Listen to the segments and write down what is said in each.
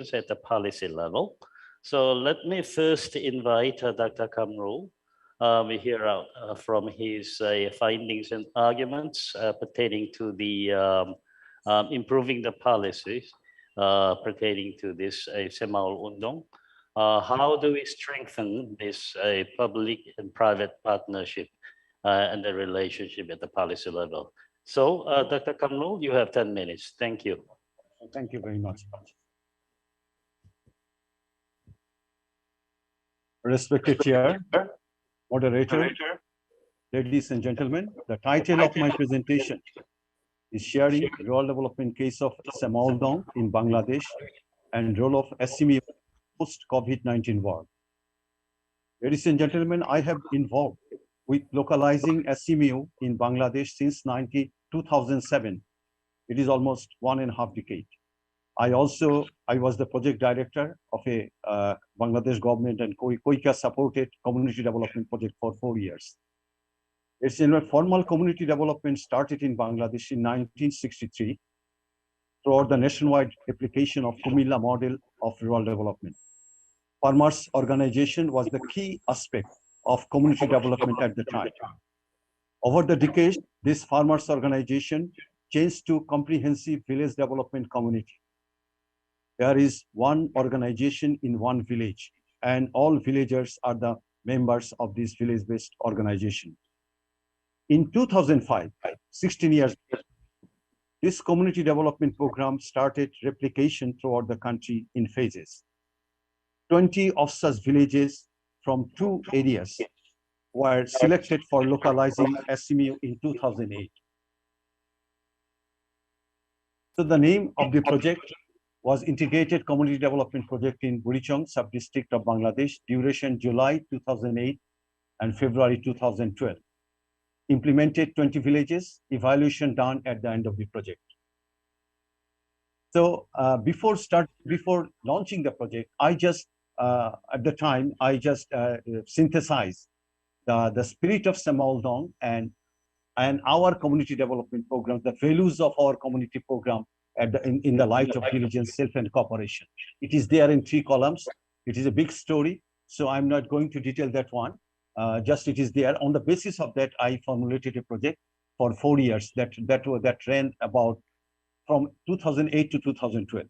at the policy level. So let me first invite Dr. Kamrul. We hear out from his findings and arguments pertaining to the improving the policies pertaining to this Saemaul Undong. How do we strengthen this public and private partnership and the relationship at the policy level? So, Dr. Kamrul, you have 10 minutes. Thank you. Thank you very much. Respected Chair, Moderator, ladies and gentlemen, the title of my presentation is Sharing Rural Development Case of Saemaul Undong in Bangladesh and Role of SME post-COVID-19 world. Ladies and gentlemen, I have involved with localizing SMU in Bangladesh since 2007. It is almost 1.5 decades. I was the project director of a Bangladesh government and KOICA supported community development project for 4 years. Its formal community development started in Bangladesh in 1963 throughout the nationwide application of Kumilla model of rural development. Farmers' organization was the key aspect of community development at the time. Over the decades, this farmers' organization changed to comprehensive village development community. There is one organization in one village, and all villagers are the members of this village-based organization. In 2005, 16 years ago, this community development program started replication throughout the country in phases. 20 of such villages from 2 areas were selected for localizing SMU in 2008. So the name of the project was Integrated Community Development Project in Pyeongchang sub-district of Bangladesh, duration July 2008 and February 2012. Implemented 20 villages, evaluation done at the end of the project. So before launching the project, at the time, I just synthesized the spirit of Saemaul Undong and our community development program, the values of our community program in the light of diligence, self and cooperation. It is there in 3 columns. It is a big story, so I'm not going to detail that one. Just it is there. On the basis of that, I formulated a project for 4 years that ran about from 2008 to 2012.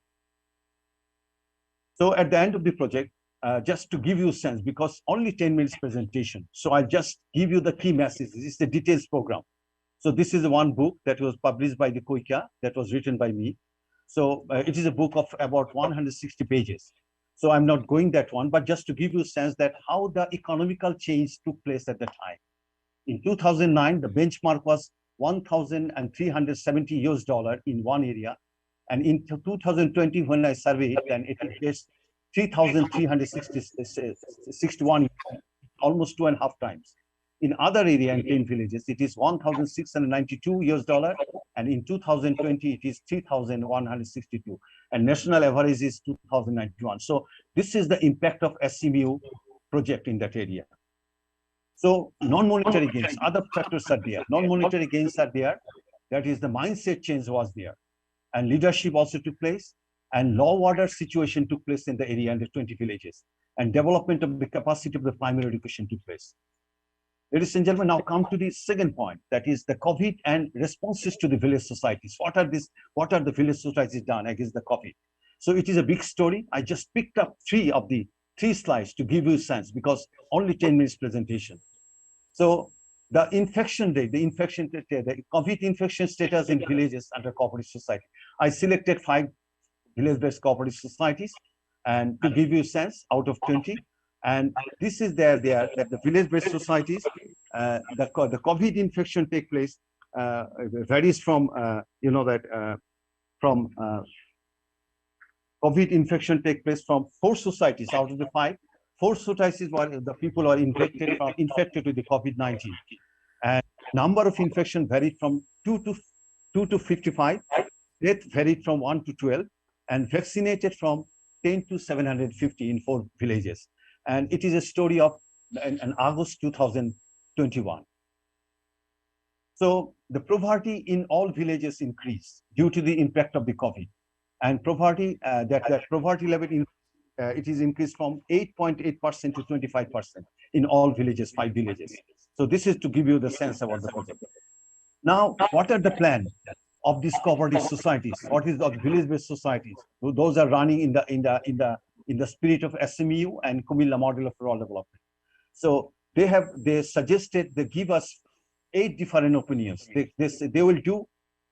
So at the end of the project, just to give you a sense, because only 10 minutes presentation, so I'll just give you the key messages. This is the details program. So this is one book that was published by the KOICA that was written by me. So it is a book of about 160 pages. So I'm not going that one, but just to give you a sense that how the economical change took place at the time. In 2009, the benchmark was $1,370 in one area. And in 2020, when I surveyed, then it is 3,361, almost 2.5 times. In other area in 10 villages, it is $1,692, and in 2020, it is 3,162, and national average is 2,091. So this is the impact of SMU project in that area. So non-monetary gains, other factors are there. Non-monetary gains are there. That is the mindset change was there, and leadership also took place, and law order situation took place in the area in the 20 villages, and development of the capacity of the primary education took place. Ladies and gentlemen, now come to the second point, that is the COVID and responses to the village societies. What are the village societies done against the COVID? So it is a big story. I just picked up 3 of the 3 slides to give you a sense, because only 10 minutes presentation. So the infection rate, the COVID infection status in villages under cooperative society. I selected 5 village-based cooperative societies, and to give you a sense out of 20. And this is that the village-based societies, the COVID infection take place varies from COVID infection take place from 4 societies out of the 5. 4 societies where the people are infected with the COVID-19, and number of infection varied from 2 to 55. Death varied from 1 to 12, and vaccinated from 10 to 750 in 4 villages. And it is a story of in August 2021. So the poverty in all villages increased due to the impact of the COVID. and poverty that poverty level it is increased from 8.8% to 25% in all villages, 5 villages. So this is to give you the sense about the project. Now, what are the plan of these cooperative societies? What is the village-based societies? Those are running in the spirit of SMU and Kumilla model of rural development. So they suggested they give us 8 different opinions. They will do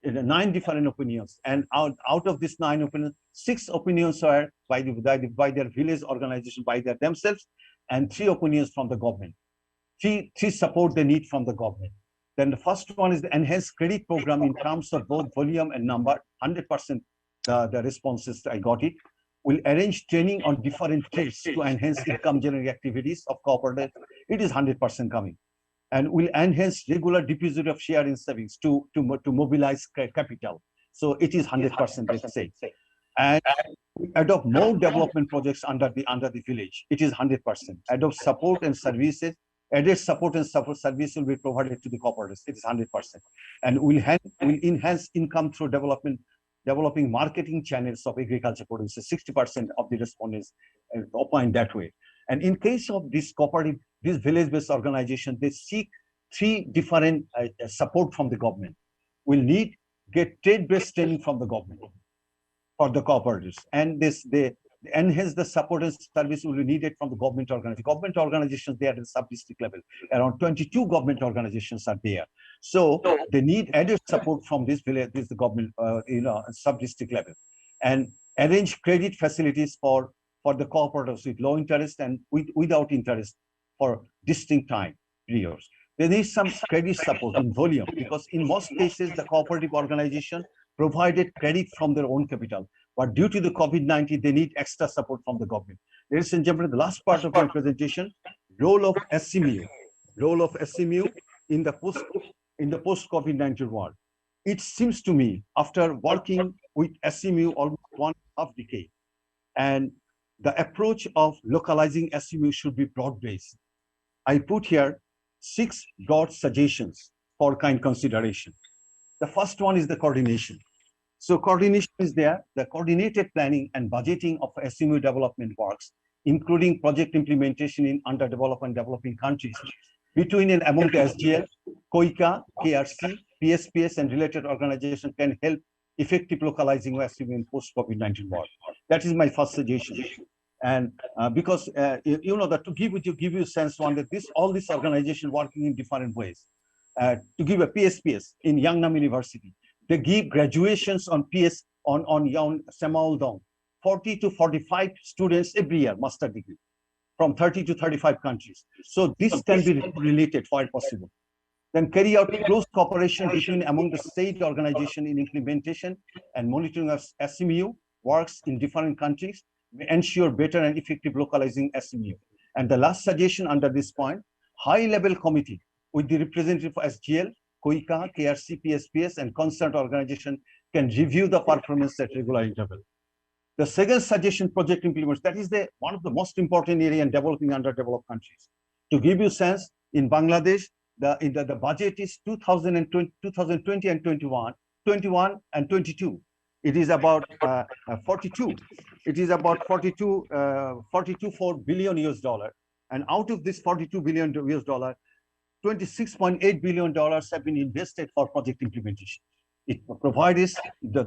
9 different opinions, and out of these 9 opinions, 6 opinions are by their village organization, by themselves, and 3 opinions from the government. Three support they need from the government. Then the first one is the enhanced credit program in terms of both volume and number. 100% the responses I got it. Will arrange training on different trades to enhance income generating activities of cooperative. It is 100% coming. And will enhance regular deposit of share in savings to mobilize capital. So it is 100%, let's say. And adopt more development projects under the village. It is 100%. Adopt support and services. Added support and support service will be provided to the cooperatives. It is 100%. And will enhance income through developing marketing channels of agriculture produces. 60% of the respondents opine that way. And in case of this cooperative, this village-based organization, they seek 3 different support from the government. Will get trade-based training from the government for the cooperatives. And they enhance the support and service will be needed from the government organizations. Government organizations, they are at the sub-district level. Around 22 government organizations are there. So they need added support from this village, this government, sub-district level. And arrange credit facilities for the cooperatives with low interest and without interest for distinct time periods. They need some credit support in volume, because in most cases, the cooperative organization provided credit from their own capital. But due to the COVID-19, they need extra support from the government. Ladies and gentlemen, the last part of my presentation, role of SMU in the post-COVID-19 world. It seems to me, after working with SMU almost 1.5 decades, and the approach of localizing SMU should be broad-based. I put here 6 broad suggestions for kind consideration. The first one is the coordination. So coordination is there, the coordinated planning and budgeting of SMU development works, including project implementation in underdeveloped and developing countries, between and among the SGL, COICA, KRC, PSPS, and related organizations can help effective localizing SMU in post-COVID-19 world. That is my first suggestion. And because that to give you a sense one that all these organizations working in different ways. To give a PSPS in Yangnam University, they give graduations on Saemaul Undong, 40 to 45 students every year, master degree, from 30 to 35 countries. So this can be related where possible. Then carry out close cooperation between among the state organization in implementation and monitoring of SMU works in different countries, ensure better and effective localizing SMU. And the last suggestion under this point, high-level committee with the representative of SGL, COICA, KRC, PSPS, and concerned organization can review the performance at regular interval. The second suggestion, project implementation, that is one of the most important area in developing underdeveloped countries. To give you sense, in Bangladesh, the budget is 2020 and 21 and 22. It is about 42. It is about 4 billion US dollar. And out of this 42 billion US dollar, $26.8 billion have been invested for project implementation. It provides the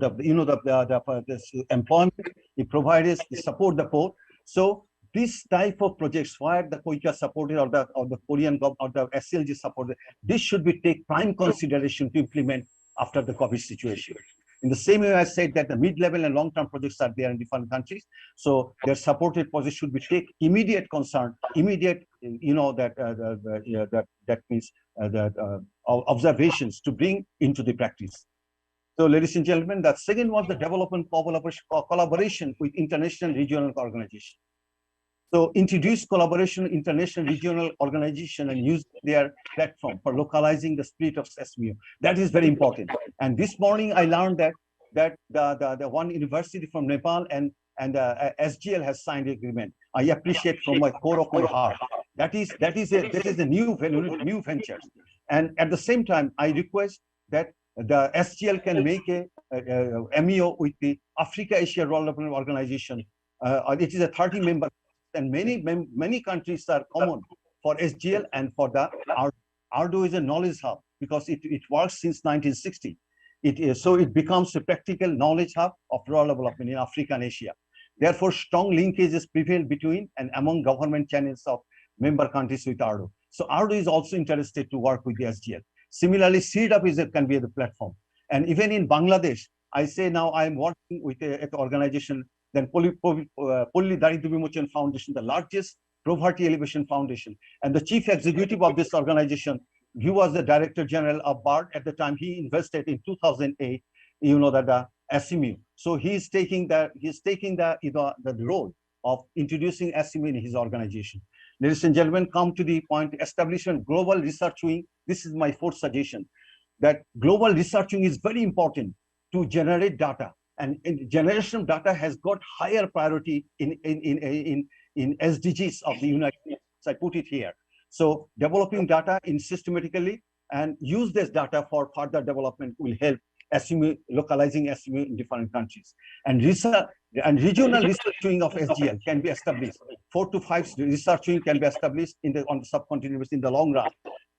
employment. It provides the support the port. So this type of projects, where the COICA supported or the Korean government or the SLG supported, this should be take prime consideration to implement after the COVID situation. In the same way, I said that the mid-level and long-term projects are there in different countries. So their supported projects should be take immediate concern, immediate, that means observations to bring into the practice. So, ladies and gentlemen, the second was the development collaboration with international regional organizations. So introduce collaboration with international regional organization and use their platform for localizing the spirit of SMU. That is very important. And this morning I learned that the one university from Nepal and SGL has signed an agreement. I appreciate from my core of my heart. That is a new venture. And at the same time, I request that the SGL can make MEO with the Africa-Asia Rural Development Organization. It is a 30-member, and many countries are common for SGL and for the ARDO. ARDO is a knowledge hub because it works since 1960. So it becomes a practical knowledge hub of rural development in Africa and Asia. Therefore, strong linkages prevail between and among government channels of member countries with ARDO. So ARDO is also interested to work with the SGL. Similarly, CEDAP can be the platform. And even in Bangladesh, I say now I'm working with an organization, then Polli Daridra Vimochan Foundation, the largest poverty elevation foundation. And the chief executive of this organization, he was the director general of BARD at the time. He invested in 2008, you know, that the SMU. So he's taking the role of introducing SMU in his organization. Ladies and gentlemen, come to the point, establishment global research wing. This is my fourth suggestion, that global research wing is very important to generate data. And generation of data has got higher priority in SDGs of the United Nations. I put it here. So developing data in systematically and use this data for further development will help SMU, localizing SMU in different countries. And research and regional research wing of SGL can be established. 4 to 5 research wing can be established on the subcontinent in the long run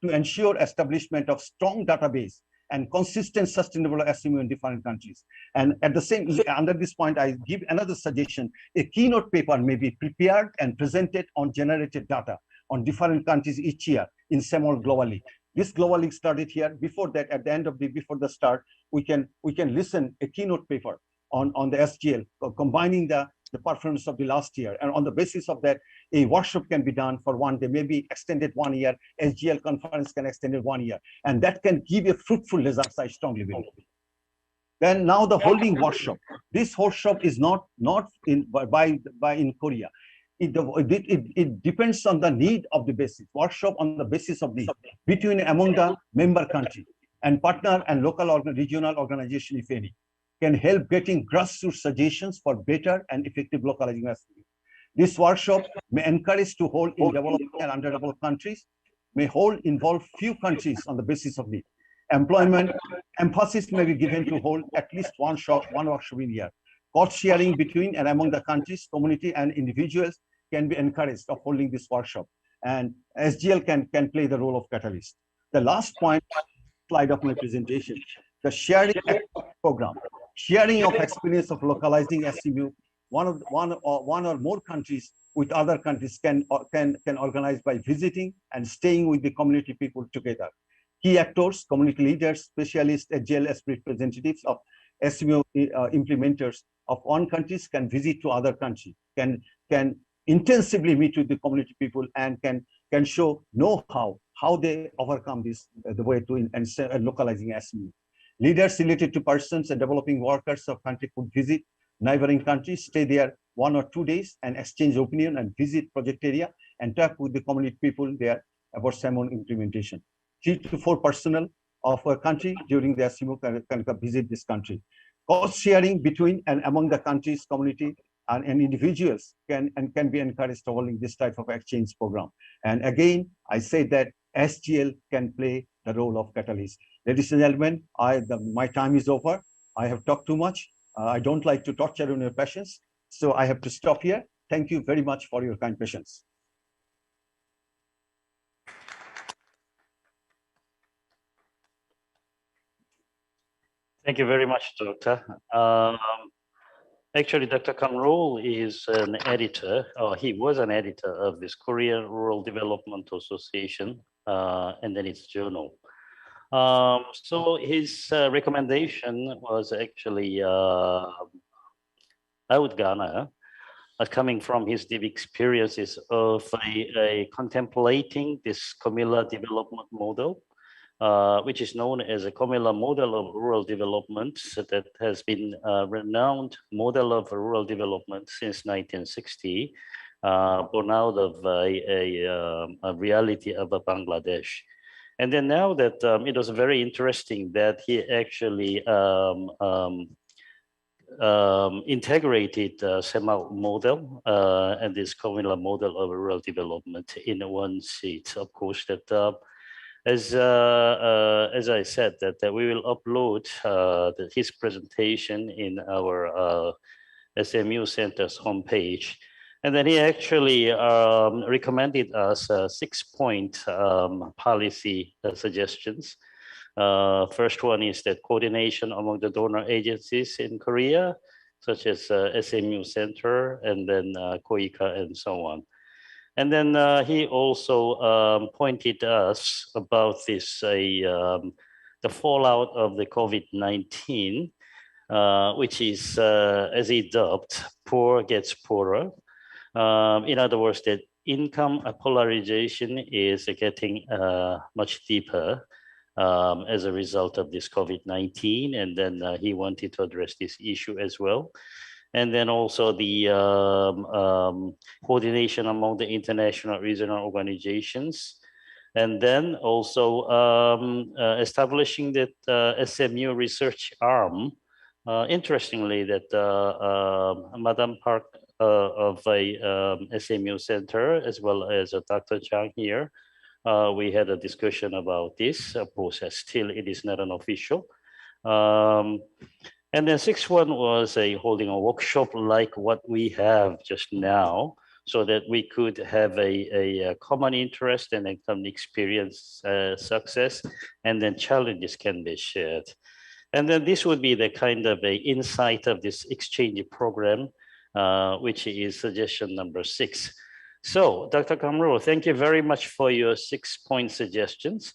to ensure establishment of strong database and consistent sustainable SMU in different countries. And at the same, under this point, I give another suggestion. A keynote paper may be prepared and presented on generated data on different countries each year in Saemaul Global League. This Global League started here. Before that, at the end of before the start, we can listen a keynote paper on the SGL, combining the performance of the last year. And on the basis of that, a workshop can be done for 1 day, maybe extended 1 year. SGL conference can extend it 1 year. And that can give a fruitful results, I strongly believe. Then now the holding workshop. This workshop is not in Korea. It depends on the need of the basis. Workshop on the basis of the between among the member country and partner and local regional organization, if any, can help getting grassroots suggestions for better and effective localizing SMU. This workshop may encourage to hold in developing and underdeveloped countries, may hold involve few countries on the basis of need. Employment emphasis may be given to hold at least one workshop in a year. Cost sharing between and among the countries, community and individuals can be encouraged of holding this workshop. And SGL can play the role of catalyst. The last point, slide of my presentation, the sharing program. Sharing of experience of localizing SMU, one or more countries with other countries can organize by visiting and staying with the community people together. Key actors, community leaders, specialists, SGL representatives of SMU implementers of one countries can visit to other country, can intensively meet with the community people and can show know-how, how they overcome this, the way to and localizing SMU. Leaders related to persons and developing workers of country could visit neighboring countries, stay there 1 or 2 days and exchange opinion and visit project area and talk with the community people there about Saemaul implementation. 3 to 4 personnel of a country during the SMU can visit this country. Cost sharing between and among the countries, community and individuals can be encouraged to holding this type of exchange program. And again, I say that SGL can play the role of catalyst. Ladies and gentlemen, my time is over. I have talked too much. I don't like to torture on your patience, so I have to stop here. Thank you very much for your kind patience. Thank you very much, Doctor. Actually, Dr. Kamrul is an editor, or he was an editor of this Korean Rural Development Association, and then its journal. So his recommendation was actually outgonna, coming from his deep experiences of contemplating this Comilla development model, which is known as a Comilla model of rural development that has been a renowned model of rural development since 1960, born out of a reality of Bangladesh. And then now that it was very interesting that he actually integrated Saemaul model and this Comilla model of rural development in one seat. Of course, that As I said, that we will upload his presentation in our SMU Center's homepage. And then he actually recommended us 6-point policy suggestions. First one is that coordination among the donor agencies in Korea, such as SMU Center and then KOICA and so on. And then he also pointed us about this, the fallout of the COVID-19, which is, as he dubbed, poor gets poorer. In other words, that income polarization is getting much deeper as a result of this COVID-19. And then he wanted to address this issue as well. And then also the coordination among the international regional organizations. And then also establishing that SMU research arm. Interestingly, that Madam Park of a SMU Center, as well as Dr. Chang here, we had a discussion about this process. Still, it is not an official. And then 6th one was holding a workshop like what we have just now, so that we could have a common interest and common experience success, and then challenges can be shared. And then this would be the kind of a insight of this exchange program, which is suggestion number 6. So, Dr. Kamrul, thank you very much for your 6-point suggestions.